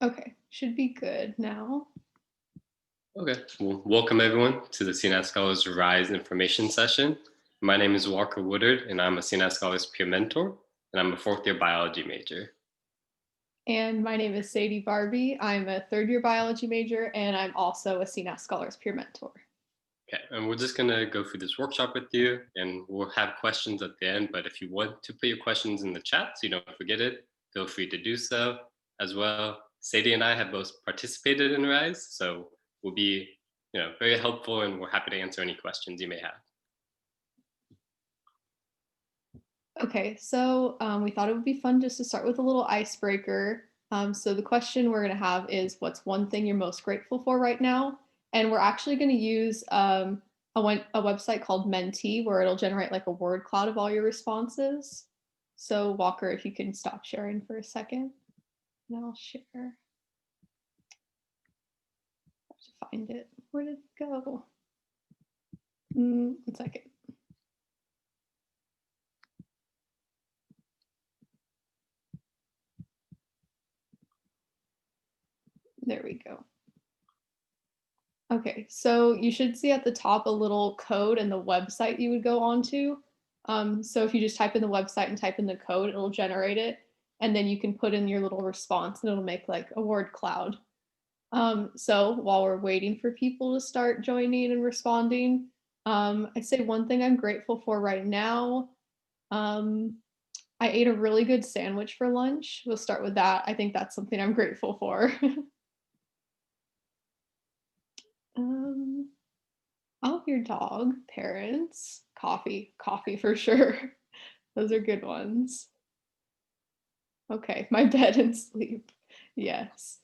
Okay, should be good now. Okay, well, welcome everyone to the CNAS Scholars Rise information session. My name is Walker Woodard, and I'm a CNAS Scholars peer mentor, and I'm a fourth year biology major. And my name is Sadie Barbie. I'm a third year biology major, and I'm also a CNAS Scholars peer mentor. Okay, and we're just gonna go through this workshop with you, and we'll have questions at the end. But if you want to put your questions in the chat so you don't forget it, feel free to do so as well. Sadie and I have both participated in Rise, so we'll be, very helpful, and we're happy to answer any questions you may have. Okay, so we thought it would be fun just to start with a little icebreaker. So the question we're going to have is, what's one thing you're most grateful for right now? And we're actually going to use a website called Menti, where it'll generate like a word cloud of all your responses. So Walker, if you can stop sharing for a second, and I'll share. I have to find it. Where did it go? 1 second. There we go. Okay, so you should see at the top a little code and the website you would go onto. So if you just type in the website and type in the code, it'll generate it. And then you can put in your little response and it'll make like a word cloud. So while we're waiting for people to start joining and responding, I'd say one thing I'm grateful for right now. I ate a really good sandwich for lunch. We'll start with that. I think that's something I'm grateful for. Oh, your dog, parents, coffee for sure. Those are good ones. Okay, my bed and sleep. Yes.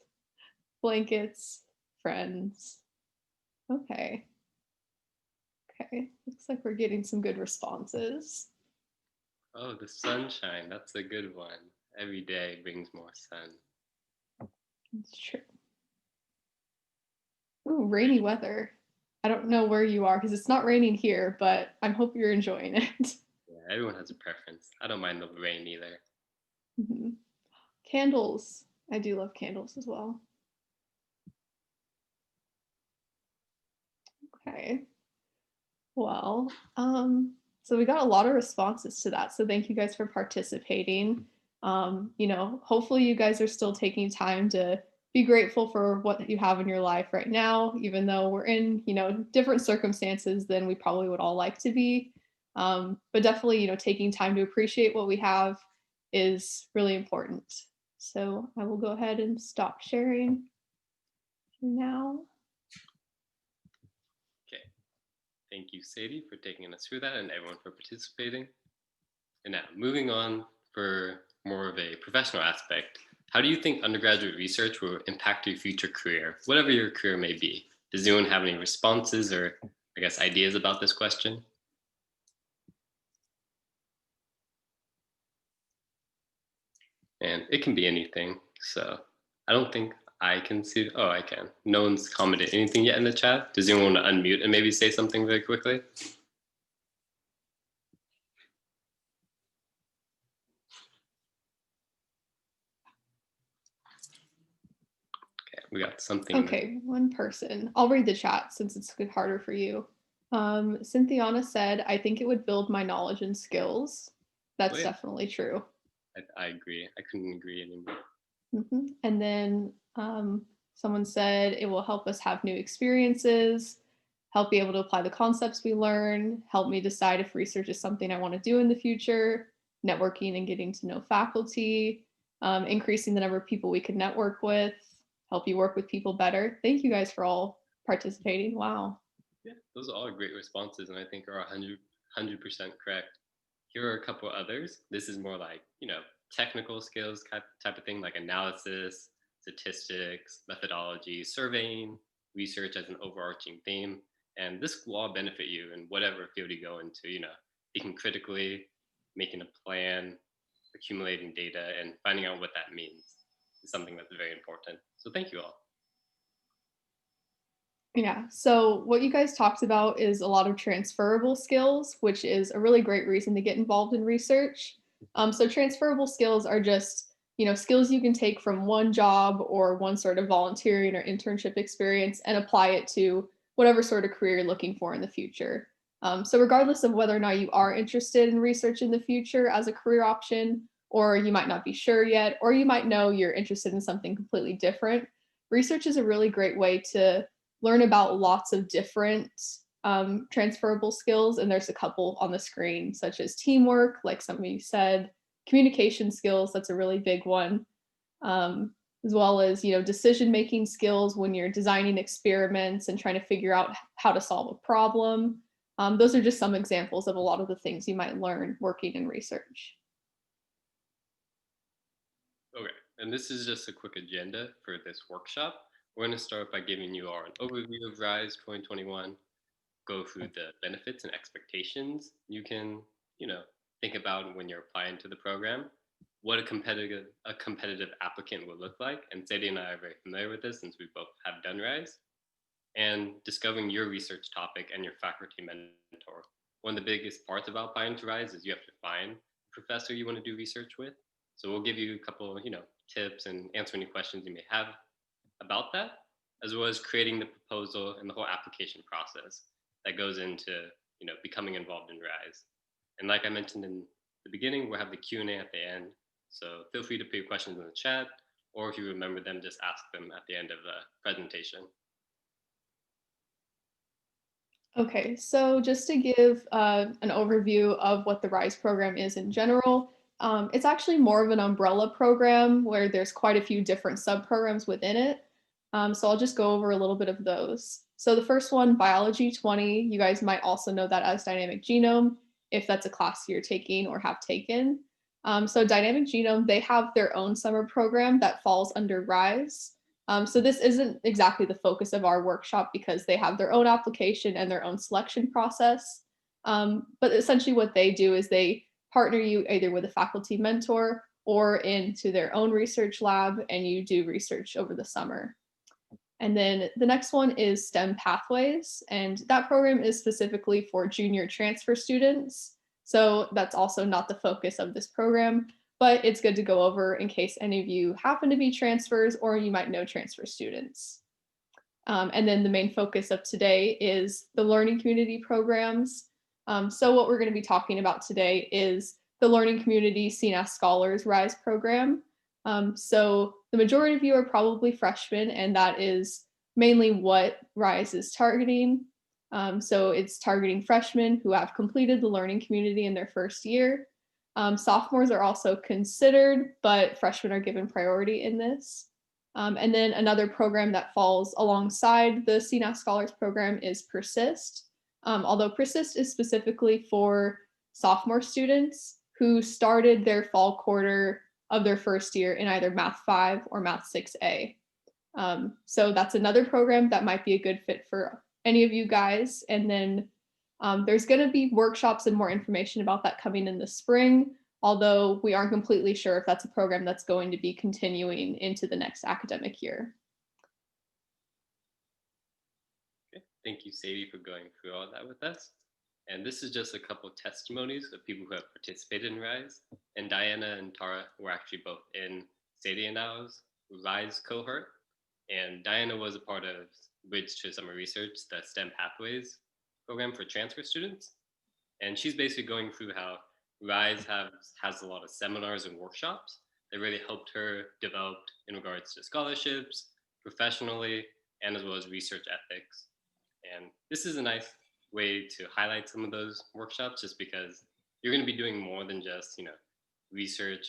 Blankets, friends. Okay. Okay, looks like we're getting some good responses. Oh, the sunshine. That's a good one. Every day brings more sun. That's true. Ooh, rainy weather. I don't know where you are because it's not raining here, but I hope you're enjoying it. Yeah, everyone has a preference. I don't mind the rain either. Mm-hmm. Candles. I do love candles as well. Okay. Well, so we got a lot of responses to that. So thank you guys for participating. Hopefully you guys are still taking time to be grateful for what you have in your life right now, even though we're in, different circumstances than we probably would all like to be. But definitely, taking time to appreciate what we have is really important. So I will go ahead and stop sharing now. Okay. Thank you, Sadie, for taking us through that and everyone for participating. And now, moving on for more of a professional aspect, how do you think undergraduate research will impact your future career, whatever your career may be? Does anyone have any responses or, ideas about this question? And it can be anything. So I don't think I can see. Oh, I can. No one's commented anything yet in the chat. Does anyone want to unmute and maybe say something very quickly? Okay, we got something. Okay, one person. I'll read the chat since it's harder for you. Cynthiana said, I think it would build my knowledge and skills. That's definitely true. I agree. I couldn't agree anymore. Mm-hmm. And then someone said it will help us have new experiences, help be able to apply the concepts we learn, help me decide if research is something I want to do in the future, networking and getting to know faculty, increasing the number of people we can network with, help you work with people better. Thank you guys for all participating. Wow. Yeah, those are all great responses, and I think are 100% correct. Here are a couple others. This is more like, technical skills type of thing, like analysis, statistics, methodology, surveying, research as an overarching theme. And this will all benefit you in whatever field you go into, thinking critically, making a plan, accumulating data, and finding out what that means is something that's very important. So thank you all. Yeah, so what you guys talked about is a lot of transferable skills, which is a really great reason to get involved in research. So transferable skills are just, skills you can take from one job or one sort of volunteering or internship experience and apply it to whatever sort of career you're looking for in the future. So regardless of whether or not you are interested in research in the future as a career option, or you might not be sure yet, or you might know you're interested in something completely different, research is a really great way to learn about lots of different transferable skills. And there's a couple on the screen, such as teamwork, like some of you said, communication skills, that's a really big one, as well as decision making skills when you're designing experiments and trying to figure out how to solve a problem. Those are just some examples of a lot of the things you might learn working in research. Okay, and this is just a quick agenda for this workshop. We're going to start by giving you our an overview of RISE 2021, go through the benefits and expectations you can, you know, think about when you're applying to the program, what a competitive applicant would look like, and Sadie and I are very familiar with this since we both have done RISE, and discovering your research topic and your faculty mentor. One of the biggest parts about applying to RISE is you have to find a professor you want to do research with. So we'll give you a couple, tips and answer any questions you may have about that, as well as creating the proposal and the whole application process that goes into, becoming involved in RISE. And like I mentioned in the beginning, we'll have the Q&A at the end. So feel free to put your questions in the chat, or if you remember them, just ask them at the end of the presentation. Okay, so just to give an overview of what the RISE program is in general, it's actually more of an umbrella program where there's quite a few different subprograms within it. So I'll just go over a little bit of those. So the first one, Biology 20, you guys might also know that as Dynamic Genome, if that's a class you're taking or have taken. So Dynamic Genome, they have their own summer program that falls under RISE. So this isn't exactly the focus of our workshop because they have their own application and their own selection process. But essentially what they do is they partner you either with a faculty mentor or into their own research lab, and you do research over the summer. And then the next one is STEM Pathways, and that program is specifically for junior transfer students. So that's also not the focus of this program, but it's good to go over in case any of you happen to be transfers or you might know transfer students. And then the main focus of today is the learning community programs. So what we're going to be talking about today is the Learning Community CNAS Scholars RISE program. So the majority of you are probably freshmen, and that is mainly what RISE is targeting. So it's targeting freshmen who have completed the learning community in their first year. Sophomores are also considered, but freshmen are given priority in this. And then another program that falls alongside the CNAS Scholars program is Persist. Although Persist is specifically for sophomore students who started their fall quarter of their first year in either Math 5 or Math 6A. So that's another program that might be a good fit for any of you guys. And then there's going to be workshops and more information about that coming in the spring, although we aren't completely sure if that's a program that's going to be continuing into the next academic year. Okay. Thank you, Sadie, for going through all that with us. And this is just a couple of testimonies of people who have participated in RISE. And Diana and Tara were actually both in Sadie and I's RISE cohort. And Diana was a part of Bridge to Summer Research, the STEM Pathways program for transfer students. And she's basically going through how RISE has a lot of seminars and workshops that really helped her develop in regards to scholarships, professionally, and as well as research ethics. And this is a nice way to highlight some of those workshops just because you're going to be doing more than just, research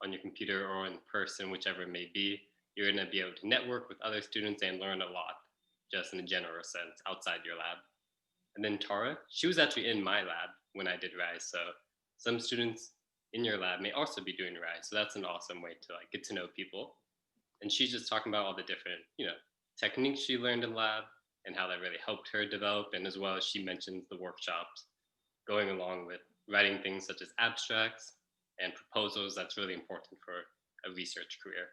on your computer or in person, whichever it may be. You're going to be able to network with other students and learn a lot just in a general sense outside your lab. And then Tara, she was actually in my lab when I did RISE. So some students in your lab may also be doing RISE. So that's an awesome way to get to know people. And she's just talking about all the different, techniques she learned in lab and how that really helped her develop. And as well as she mentions the workshops going along with writing things such as abstracts and proposals. That's really important for a research career.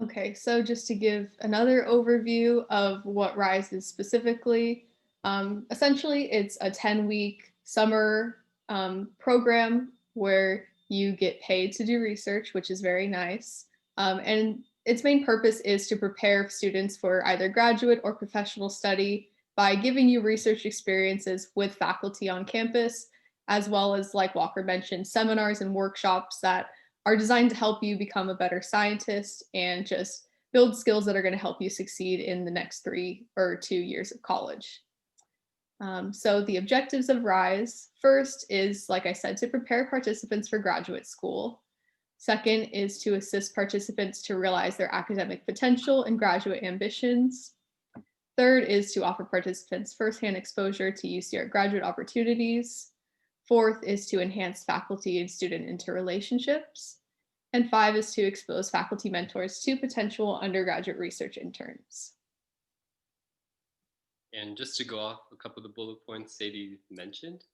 Okay, so just to give another overview of what RISE is specifically, essentially it's a 10-week summer program where you get paid to do research, which is very nice. And its main purpose is to prepare students for either graduate or professional study by giving you research experiences with faculty on campus, as well as, like Walker mentioned, seminars and workshops that are designed to help you become a better scientist and just build skills that are going to help you succeed in the next 3 or 2 years of college. So the objectives of RISE first is, like I said, to prepare participants for graduate school. Second is to assist participants to realize their academic potential and graduate ambitions. Third is to offer participants firsthand exposure to UCR graduate opportunities. Fourth is to enhance faculty and student interrelationships. And five is to expose faculty mentors to potential undergraduate research interns. And just to go off a couple of the bullet points Sadie mentioned,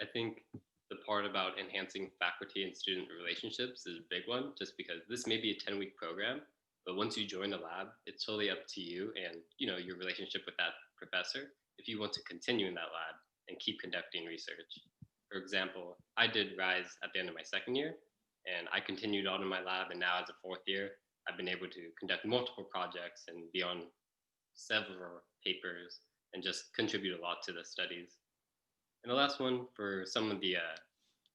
I think the part about enhancing faculty and student relationships is a big one, just because this may be a 10-week program, but once you join a lab, it's totally up to you and your relationship with that professor if you want to continue in that lab and keep conducting research. For example, I did RISE at the end of my second year, and I continued on in my lab, and now as a fourth year, I've been able to conduct multiple projects and be on several papers and just contribute a lot to the studies. And the last one for some of the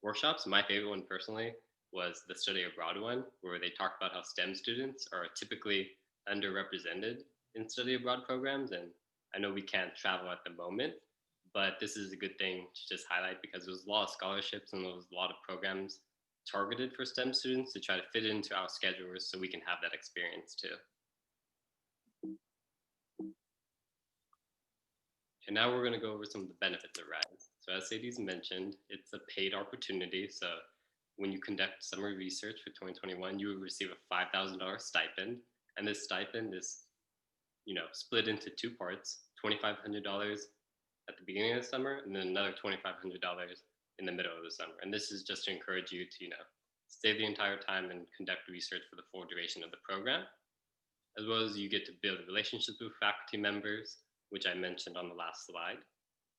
workshops, my favorite one personally was the study abroad one, where they talk about how STEM students are typically underrepresented in study abroad programs. And I know we can't travel at the moment, but this is a good thing to just highlight because there's a lot of scholarships and there's a lot of programs targeted for STEM students to try to fit into our schedules so we can have that experience too. And now we're going to go over some of the benefits of RISE. So as Sadie's mentioned, it's a paid opportunity. So when you conduct summer research for 2021, you will receive a $5,000 stipend. And this stipend is, split into two parts, $2,500 at the beginning of the summer, and then another $2,500 in the middle of the summer. And this is just to encourage you to, stay the entire time and conduct research for the full duration of the program, as well as you get to build relationships with faculty members, which I mentioned on the last slide.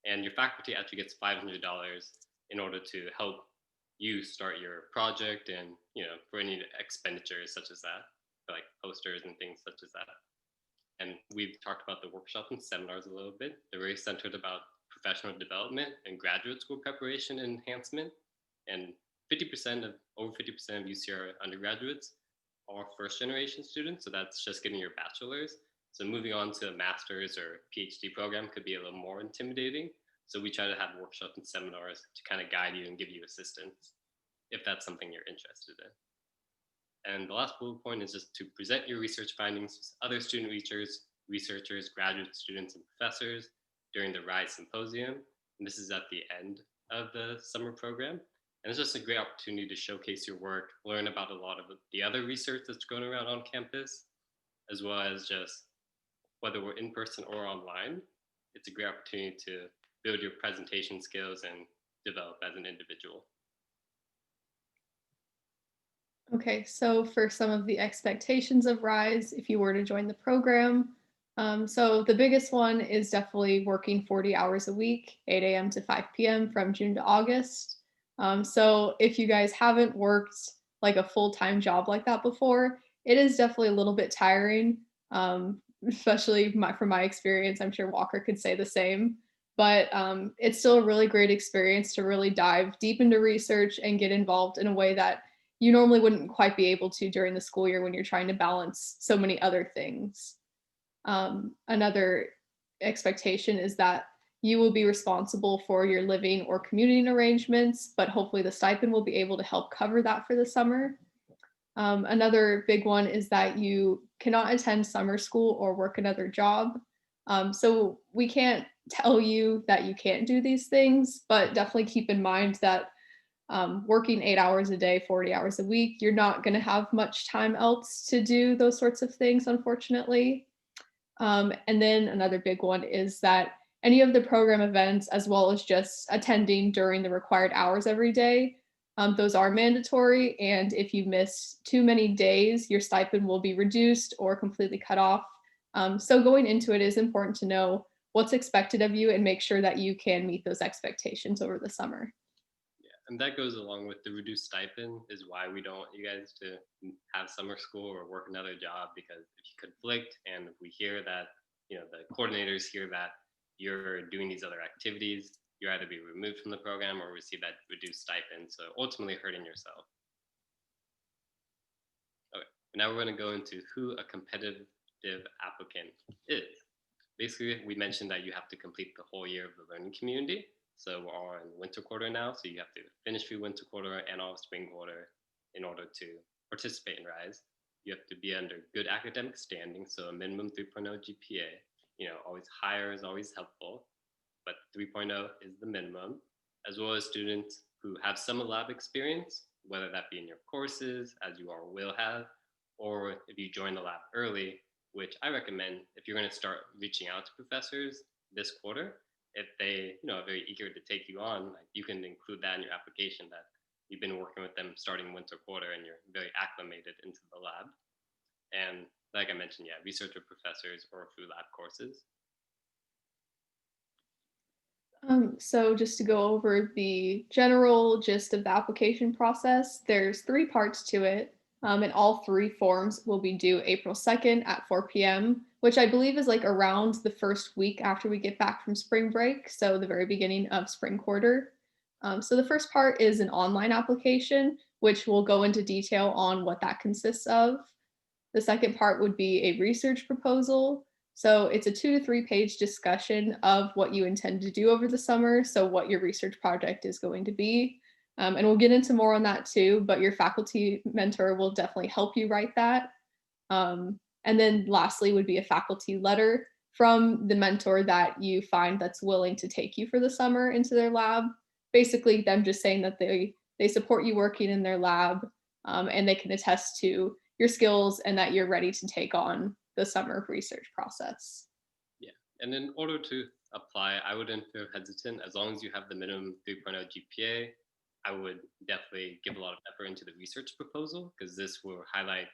And your faculty actually gets $500 in order to help you start your project and, for any expenditures such as that, for like posters and things such as that. And we've talked about the workshops and seminars a little bit. They're very centered about professional development and graduate school preparation and enhancement. And over 50% of UCR undergraduates are first generation students. So that's just getting your bachelor's. So moving on to a master's or PhD program could be a little more intimidating. So we try to have workshops and seminars to kind of guide you and give you assistance if that's something you're interested in. And the last bullet point is just to present your research findings to other student researchers, graduate students, and professors during the RISE Symposium. And this is at the end of the summer program. And it's just a great opportunity to showcase your work, learn about a lot of the other research that's going around on campus, as well as just whether we're in person or online, it's a great opportunity to build your presentation skills and develop as an individual. Okay, so for some of the expectations of RISE, if you were to join the program, so the biggest one is definitely working 40 hours a week, 8 a.m. to 5 p.m. from June to August. So if you guys haven't worked like a full-time job like that before, it is definitely a little bit tiring. Especially from my experience. I'm sure Walker could say the same. But it's still a really great experience to really dive deep into research and get involved in a way that you normally wouldn't quite be able to during the school year when you're trying to balance so many other things. Another expectation is that you will be responsible for your living or commuting arrangements, but hopefully the stipend will be able to help cover that for the summer. Another big one is that you cannot attend summer school or work another job. So we can't tell you that you can't do these things, but definitely keep in mind that working 8 hours a day, 40 hours a week, you're not going to have much time else to do those sorts of things, unfortunately. And then another big one is that any of the program events, as well as just attending during the required hours every day, those are mandatory. And if you miss too many days, your stipend will be reduced or completely cut off. So going into it is important to know what's expected of you and make sure that you can meet those expectations over the summer. And that goes along with the reduced stipend is why we don't want you guys to have summer school or work another job, because if you conflict and if we hear that, the coordinators hear that you're doing these other activities, you either be removed from the program or receive that reduced stipend. So ultimately hurting yourself. Okay. Now we're going to go into who a competitive applicant is. Basically, we mentioned that you have to complete the whole year of the learning community. So we're on winter quarter now. So you have to finish through winter quarter and all of spring quarter in order to participate in RISE. You have to be under good academic standing, so a minimum 3.0 GPA. Always higher is always helpful, but 3.0 is the minimum, as well as students who have some lab experience, whether that be in your courses, as you all will have, or if you join the lab early, which I recommend if you're going to start reaching out to professors this quarter. If they, are very eager to take you on, like you can include that in your application that you've been working with them starting winter quarter and you're very acclimated into the lab. And like I mentioned, yeah, research with professors or through lab courses. So just to go over the general gist of the application process, there's three parts to it, and all three forms will be due April 2nd at 4 p.m., which I believe is like around the first week after we get back from spring break, so the very beginning of spring quarter. So the first part is an online application, which will go into detail on what that consists of. The second part would be a research proposal. So it's a 2 to 3 page discussion of what you intend to do over the summer. So what your research project is going to be. And we'll get into more on that too, but your faculty mentor will definitely help you write that. And then lastly would be a faculty letter from the mentor that you find that's willing to take you for the summer into their lab. Basically them just saying that they support you working in their lab, and they can attest to your skills and that you're ready to take on the summer research process. Yeah. And in order to apply, I wouldn't feel hesitant as long as you have the minimum 3.0 GPA. I would definitely give a lot of effort into the research proposal because this will highlight,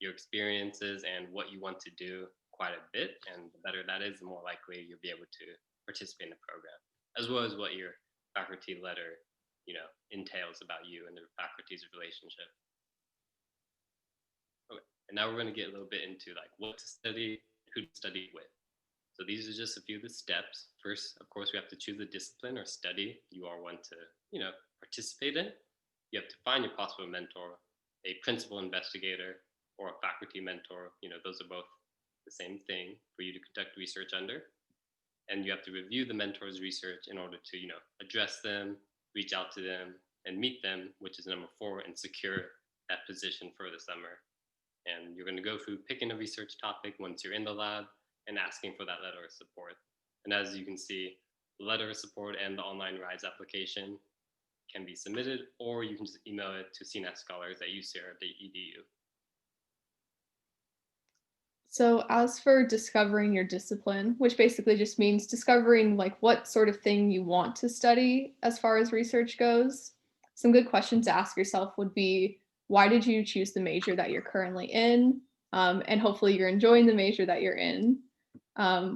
your experiences and what you want to do quite a bit. And the better that is, the more likely you'll be able to participate in the program, as well as what your faculty letter, entails about you and the faculty's relationship. Okay. And now we're going to get a little bit into like what to study, who to study with. So these are just a few of the steps. First, of course, we have to choose a discipline or study you all want to, participate in. You have to find your possible mentor, a principal investigator, or a faculty mentor. Those are both the same thing for you to conduct research under. And you have to review the mentor's research in order to, address them, reach out to them, and meet them, which is number 4, and secure that position for the summer. And you're going to go through picking a research topic once you're in the lab and asking for that letter of support. And as you can see, the letter of support and the online RISE application can be submitted, or you can just email it to CNAS scholars at ucr.edu. So as for discovering your discipline, which basically just means discovering like what sort of thing you want to study as far as research goes, some good questions to ask yourself would be, why did you choose the major that you're currently in? And hopefully you're enjoying the major that you're in.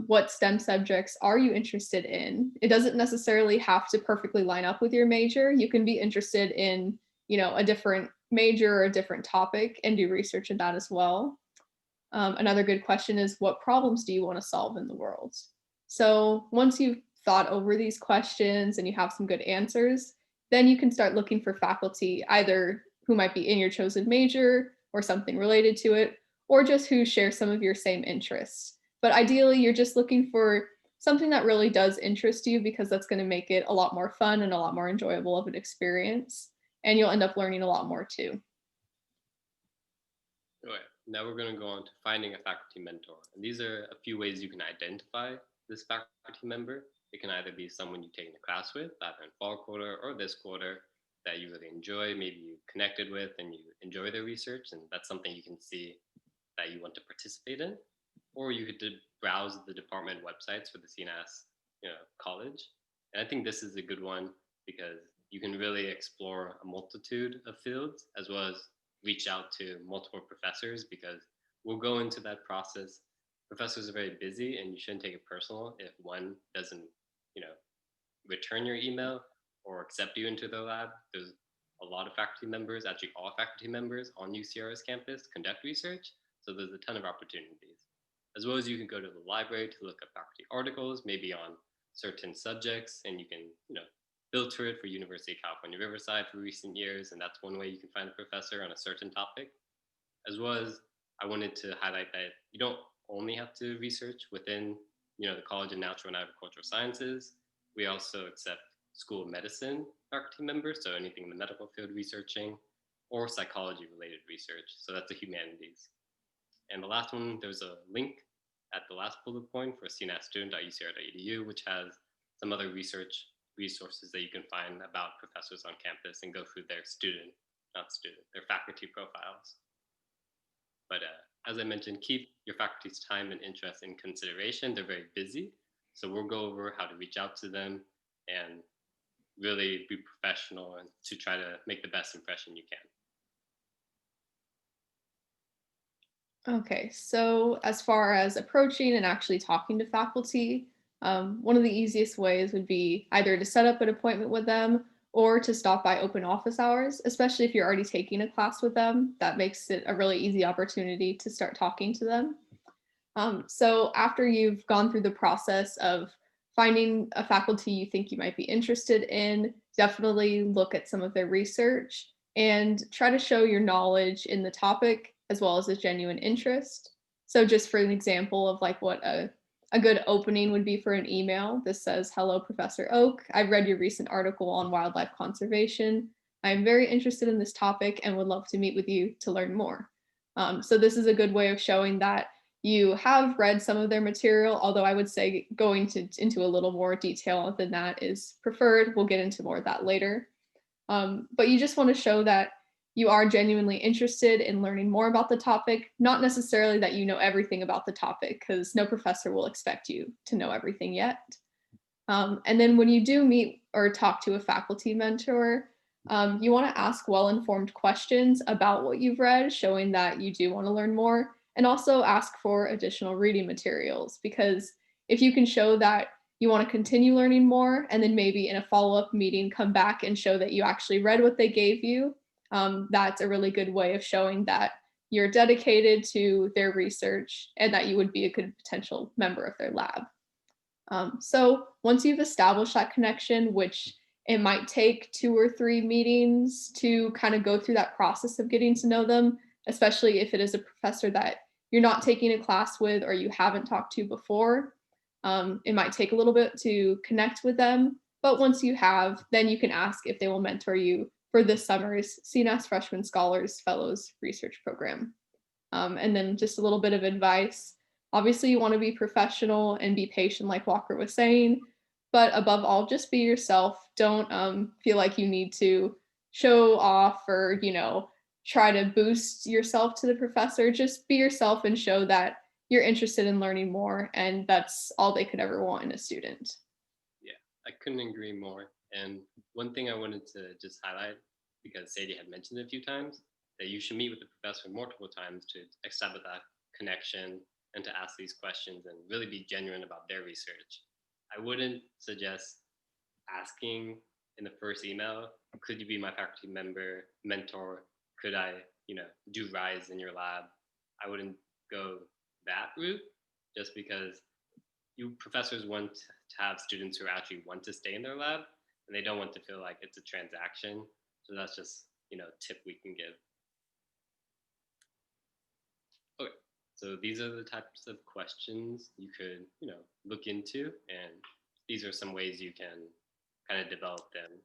What STEM subjects are you interested in? It doesn't necessarily have to perfectly line up with your major. You can be interested in, a different major or a different topic and do research in that as well. Another good question is, what problems do you want to solve in the world? So once you've thought over these questions and you have some good answers, then you can start looking for faculty either who might be in your chosen major or something related to it, or just who share some of your same interests. But ideally, you're just looking for something that really does interest you because that's going to make it a lot more fun and a lot more enjoyable of an experience. And you'll end up learning a lot more too. Okay. Now we're going to go on to finding a faculty mentor. And these are a few ways you can identify this faculty member. It can either be someone you've taken a class with, either in fall quarter or this quarter, that you really enjoy, maybe you connected with and you enjoy their research, and that's something you can see that you want to participate in. Or you could browse the department websites for the CNAS, college. And I think this is a good one because you can really explore a multitude of fields as well as reach out to multiple professors, because we'll go into that process. Professors are very busy and you shouldn't take it personal if one doesn't, return your email or accept you into their lab. There's a lot of faculty members, actually all faculty members on UCR's campus conduct research. So there's a ton of opportunities. As well as you can go to the library to look up faculty articles, maybe on certain subjects, and you can, filter it for University of California Riverside for recent years, and that's one way you can find a professor on a certain topic. As well as I wanted to highlight that you don't only have to research within, the College of Natural and Agricultural Sciences. We also accept School of Medicine faculty members, so anything in the medical field researching, or psychology related research. So that's the humanities. And the last one, there's a link at the last bullet point for cnasstudent.ucr.edu, which has some other research resources that you can find about professors on campus and go through their their faculty profiles. But as I mentioned, keep your faculty's time and interest in consideration. They're very busy. So we'll go over how to reach out to them and really be professional and to try to make the best impression you can. Okay, so as far as approaching and actually talking to faculty, one of the easiest ways would be either to set up an appointment with them or to stop by open office hours, especially if you're already taking a class with them. That makes it a really easy opportunity to start talking to them. So after you've gone through the process of finding a faculty you think you might be interested in, definitely look at some of their research and try to show your knowledge in the topic as well as a genuine interest. So just for an example of like what a good opening would be for an email, this says, "Hello, Professor Oak. I've read your recent article on wildlife conservation. I am very interested in this topic and would love to meet with you to learn more." So this is a good way of showing that you have read some of their material, although I would say going into a little more detail than that is preferred. We'll get into more of that later. But you just want to show that you are genuinely interested in learning more about the topic, not necessarily that you know everything about the topic, because no professor will expect you to know everything yet. And then when you do meet or talk to a faculty mentor, you want to ask well-informed questions about what you've read, showing that you do want to learn more, and also ask for additional reading materials, because if you can show that you want to continue learning more, and then maybe in a follow-up meeting come back and show that you actually read what they gave you, that's a really good way of showing that you're dedicated to their research and that you would be a good potential member of their lab. So once you've established that connection, which it might take 2 or 3 meetings to kind of go through that process of getting to know them, especially if it is a professor that you're not taking a class with or you haven't talked to before. It might take a little bit to connect with them, but once you have, then you can ask if they will mentor you for this summer's CNAS Freshman Scholars Fellows Research Program. And then just a little bit of advice. Obviously, you want to be professional and be patient, like Walker was saying, but above all, just be yourself. Don't feel like you need to show off or, try to boost yourself to the professor. Just be yourself and show that you're interested in learning more. And that's all they could ever want in a student. Yeah, I couldn't agree more. And one thing I wanted to just highlight, because Sadie had mentioned it a few times, that you should meet with the professor multiple times to establish that connection and to ask these questions and really be genuine about their research. I wouldn't suggest asking in the first email, could you be my faculty member, mentor? Could I, do rise in your lab? I wouldn't go that route just because you professors want to have students who actually want to stay in their lab and they don't want to feel like it's a transaction. So that's just, tip we can give. Okay, so these are the types of questions you could, look into, and these are some ways you can kind of develop them.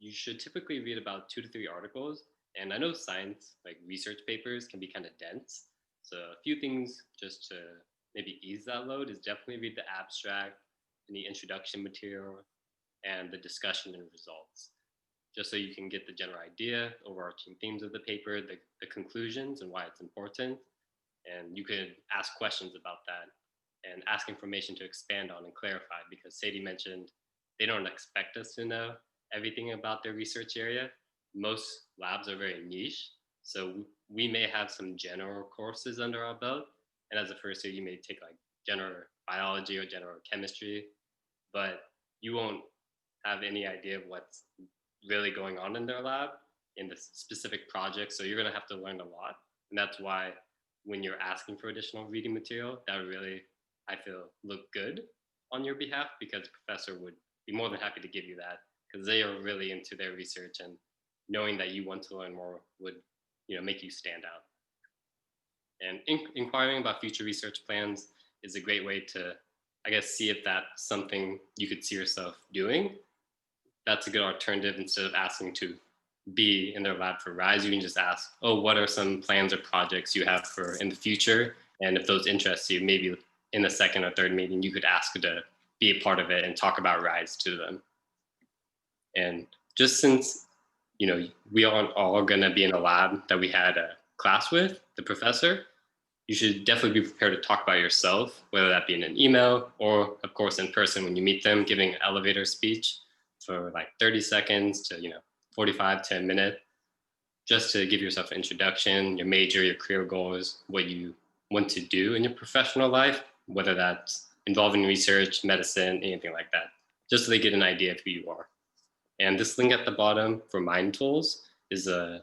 You should typically read about 2 to 3 articles, and I know science, like research papers, can be kind of dense. So a few things just to maybe ease that load is definitely read the abstract and the introduction material and the discussion and results, just so you can get the general idea, overarching themes of the paper, the conclusions and why it's important. And you could ask questions about that and ask information to expand on and clarify, because Sadie mentioned they don't expect us to know everything about their research area. Most labs are very niche. So we may have some general courses under our belt. And as a first year, you may take like general biology or general chemistry, but you won't have any idea of what's really going on in their lab in the specific project. So you're going to have to learn a lot. And that's why when you're asking for additional reading material, that really, I feel, look good on your behalf because the professor would be more than happy to give you that because they are really into their research and knowing that you want to learn more would, make you stand out. And inquiring about future research plans is a great way to, I guess, see if that's something you could see yourself doing. That's a good alternative instead of asking to be in their lab for Rise. You can just ask, oh, what are some plans or projects you have for in the future? And if those interest you, maybe in the second or third meeting, you could ask to be a part of it and talk about Rise to them. And just since, we aren't all going to be in a lab that we had a class with, the professor, you should definitely be prepared to talk about yourself, whether that be in an email or, of course, in person when you meet them, giving an elevator speech for like 30 seconds to, 45 to a minute, just to give yourself an introduction, your major, your career goals, what you want to do in your professional life, whether that's involving research, medicine, anything like that, just so they get an idea of who you are. And this link at the bottom for Mind Tools is a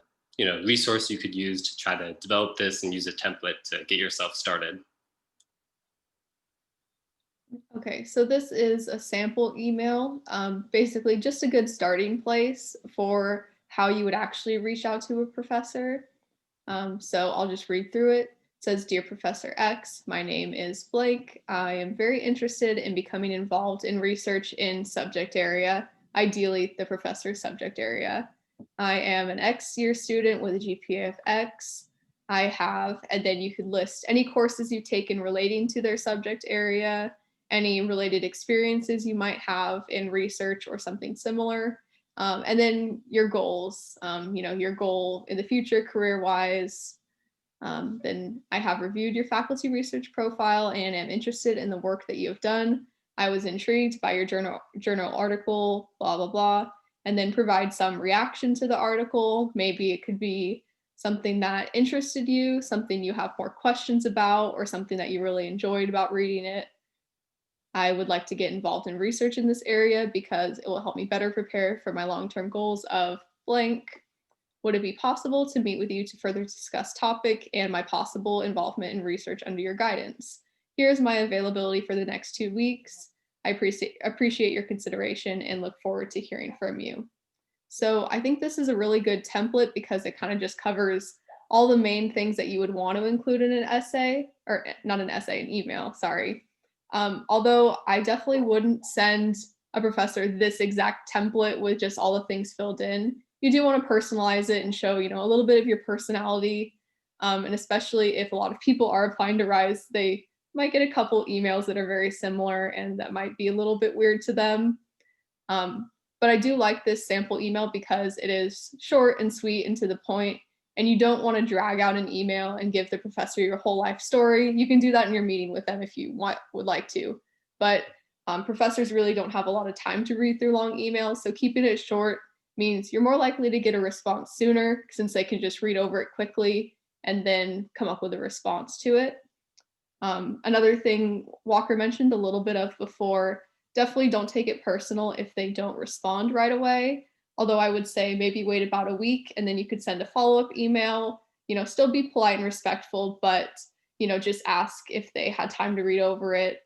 resource you could use to try to develop this and use a template to get yourself started. Okay, so this is a sample email, basically just a good starting place for how you would actually reach out to a professor. So I'll just read through it. It says, Dear Professor X, my name is Blake. I am very interested in becoming involved in research in subject area, ideally the professor's subject area. I am an X year student with a GPA of X. I have, and then you could list any courses you've taken relating to their subject area, any related experiences you might have in research or something similar. And then your goals, your goal in the future career-wise. Then I have reviewed your faculty research profile and am interested in the work that you have done. I was intrigued by your journal article, blah, blah, blah. And then provide some reaction to the article. Maybe it could be something that interested you, something you have more questions about, or something that you really enjoyed about reading it. I would like to get involved in research in this area because it will help me better prepare for my long-term goals of blank. Would it be possible to meet with you to further discuss topic and my possible involvement in research under your guidance? Here's my availability for the next 2 weeks. I appreciate your consideration and look forward to hearing from you. So I think this is a really good template because it kind of just covers all the main things that you would want to include in an essay, or not an essay, an email, sorry. Although I definitely wouldn't send a professor this exact template with just all the things filled in. You do want to personalize it and show, a little bit of your personality. And especially if a lot of people are applying to Rise, they might get a couple emails that are very similar and that might be a little bit weird to them. But I do like this sample email because it is short and sweet and to the point, and you don't want to drag out an email and give the professor your whole life story. You can do that in your meeting with them if you would like to, but professors really don't have a lot of time to read through long emails, so keeping it short means you're more likely to get a response sooner since they can just read over it quickly and then come up with a response to it. Another thing Walker mentioned a little bit of before, definitely don't take it personal if they don't respond right away. Although I would say maybe wait about a week and then you could send a follow-up email, still be polite and respectful, but, just ask if they had time to read over it.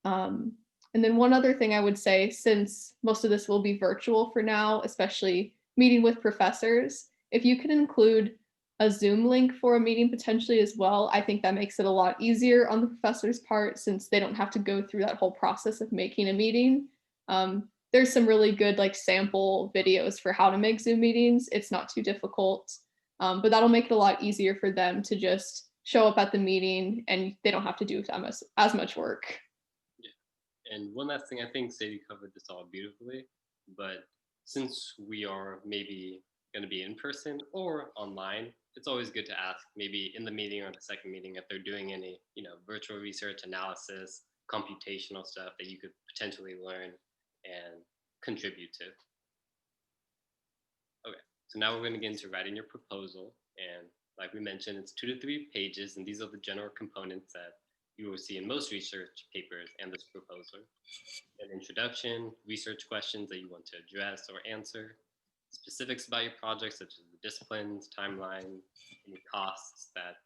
And then one other thing I would say, since most of this will be virtual for now, especially meeting with professors, if you can include a Zoom link for a meeting potentially as well, I think that makes it a lot easier on the professor's part since they don't have to go through that whole process of making a meeting. There's some really good sample videos for how to make Zoom meetings. It's not too difficult, but that'll make it a lot easier for them to just show up at the meeting and they don't have to do as much work. Yeah. And one last thing, I think Sadie covered this all beautifully, but since we are maybe going to be in person or online, it's always good to ask maybe in the meeting or the second meeting if they're doing any, virtual research, analysis, computational stuff that you could potentially learn and contribute to. Okay, so now we're going to get into writing your proposal. And like we mentioned, it's 2 to 3 pages, and these are the general components that you will see in most research papers and this proposal. An introduction, research questions that you want to address or answer, specifics about your project, such as the disciplines, timeline, any costs that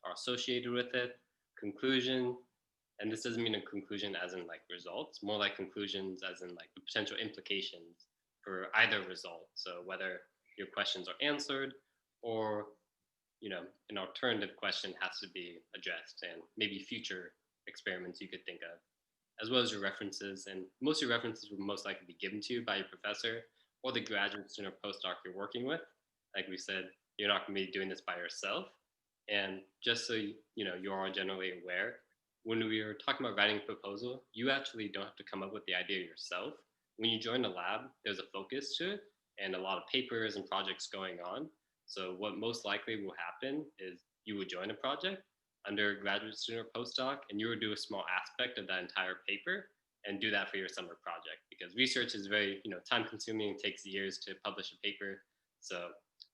are associated with it, conclusion, and this doesn't mean a conclusion as in like results, more like conclusions as in like the potential implications for either result. So whether your questions are answered or an alternative question has to be addressed and maybe future experiments you could think of, as well as your references. And most of your references will most likely be given to you by your professor or the graduate student or postdoc you're working with. Like we said, you're not going to be doing this by yourself. And just so you're all generally aware, when we are talking about writing a proposal, you actually don't have to come up with the idea yourself. When you join a lab, there's a focus to it and a lot of papers and projects going on. So what most likely will happen is you would join a project under graduate student or postdoc, and you would do a small aspect of that entire paper and do that for your summer project, because research is very time consuming and takes years to publish a paper. So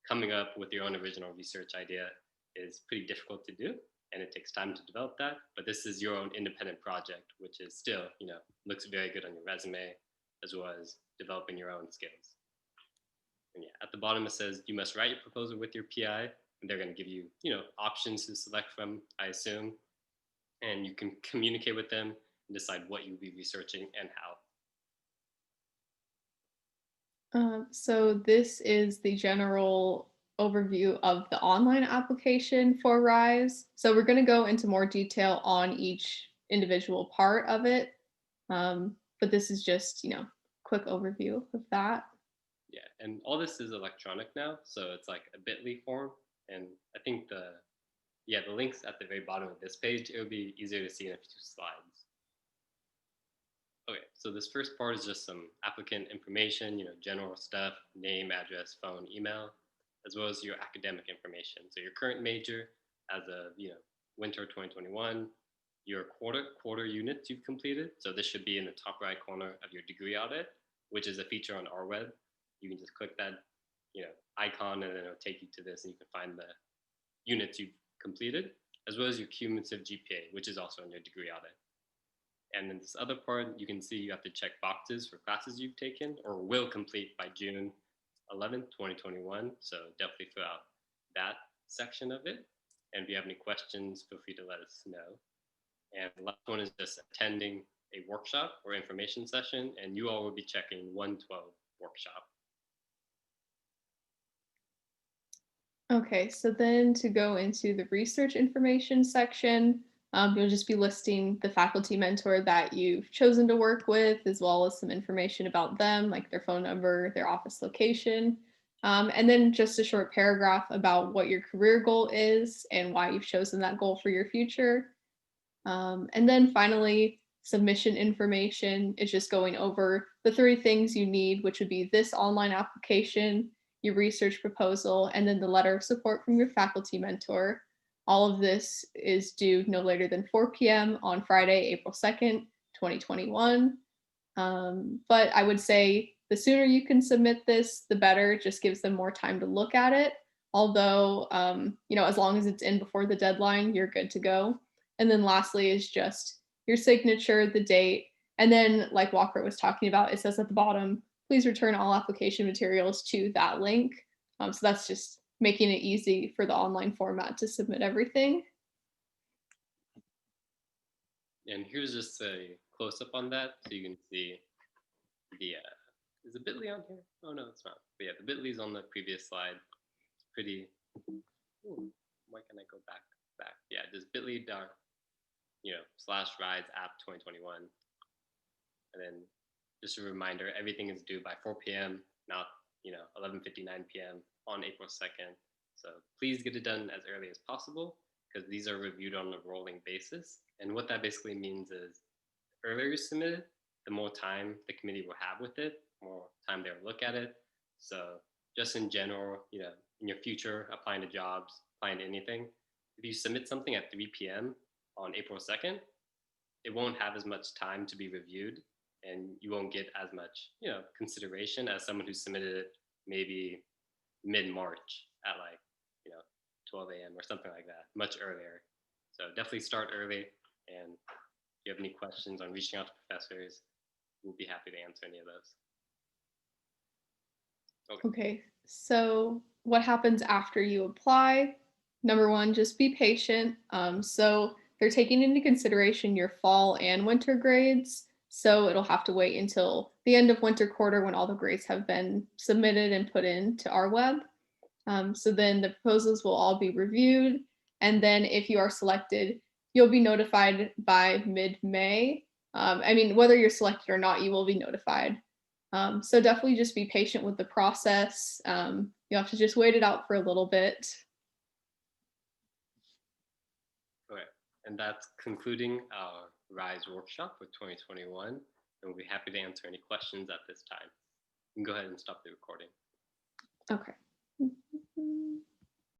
coming up with your own original research idea is pretty difficult to do, and it takes time to develop that. But this is your own independent project, which is still looks very good on your resume, as well as developing your own skills. And yeah, at the bottom it says you must write your proposal with your PI, and they're going to give you options to select from, I assume, and you can communicate with them and decide what you'll be researching and how. So this is the general overview of the online application for RISE. So we're going to go into more detail on each individual part of it. But this is just, quick overview of that. Yeah, and all this is electronic now, so it's like a bit.ly form. And I think the links at the very bottom of this page, it would be easier to see in a few slides. Okay, so this first part is just some applicant information, general stuff, name, address, phone, email, as well as your academic information. So your current major as of, winter 2021, your quarter units you've completed. So this should be in the top right corner of your degree audit, which is a feature on our web. You can just click that, icon, and then it'll take you to this, and you can find the units you've completed, as well as your cumulative GPA, which is also in your degree audit. And in this other part, you can see you have to check boxes for classes you've taken or will complete by June 11th, 2021. So definitely fill out that section of it. And if you have any questions, feel free to let us know. And the last one is just attending a workshop or information session, and you all will be checking 112 workshop. Okay, so then to go into the research information section, you'll just be listing the faculty mentor that you've chosen to work with, as well as some information about them, like their phone number, their office location, and then just a short paragraph about what your career goal is and why you've chosen that goal for your future. And then finally, submission information is just going over the 3 things you need, which would be this online application, your research proposal, and then the letter of support from your faculty mentor. All of this is due no later than 4 p.m. on Friday, April 2nd, 2021. But I would say the sooner you can submit this, the better. It just gives them more time to look at it. Although, as long as it's in before the deadline, you're good to go. And then lastly is just your signature, the date, and then like Walker was talking about, it says at the bottom, please return all application materials to that link. So that's just making it easy for the online format to submit everything. And here's just a close-up on that, so you can see the, is the bit.ly on here? Oh no, it's not. But yeah, the bit.ly is on the previous slide. It's pretty, why can I go back? Yeah, just bit.ly /RISE app 2021. And then just a reminder, everything is due by 4 p.m., not 11:59 p.m. on April 2nd. So please get it done as early as possible, because these are reviewed on a rolling basis. And what that basically means is the earlier you submit it, the more time the committee will have with it, more time they'll look at it. So just in general, in your future, applying to jobs, applying to anything, if you submit something at 3 p.m. on April 2nd, it won't have as much time to be reviewed, and you won't get as much, consideration as someone who submitted it maybe mid-March at 12 a.m. or something like that, much earlier. So definitely start early. And if you have any questions on reaching out to professors, we'll be happy to answer any of those. Okay. Okay, so what happens after you apply? Number one, just be patient. So they're taking into consideration your fall and winter grades. So it'll have to wait until the end of winter quarter when all the grades have been submitted and put into our web. So then the proposals will all be reviewed. And then if you are selected, you'll be notified by mid-May. I mean, whether you're selected or not, you will be notified. So definitely just be patient with the process. You have to just wait it out for a little bit. Okay. And that's concluding our RISE workshop with 2021. And we'll be happy to answer any questions at this time. You can go ahead and stop the recording. Okay.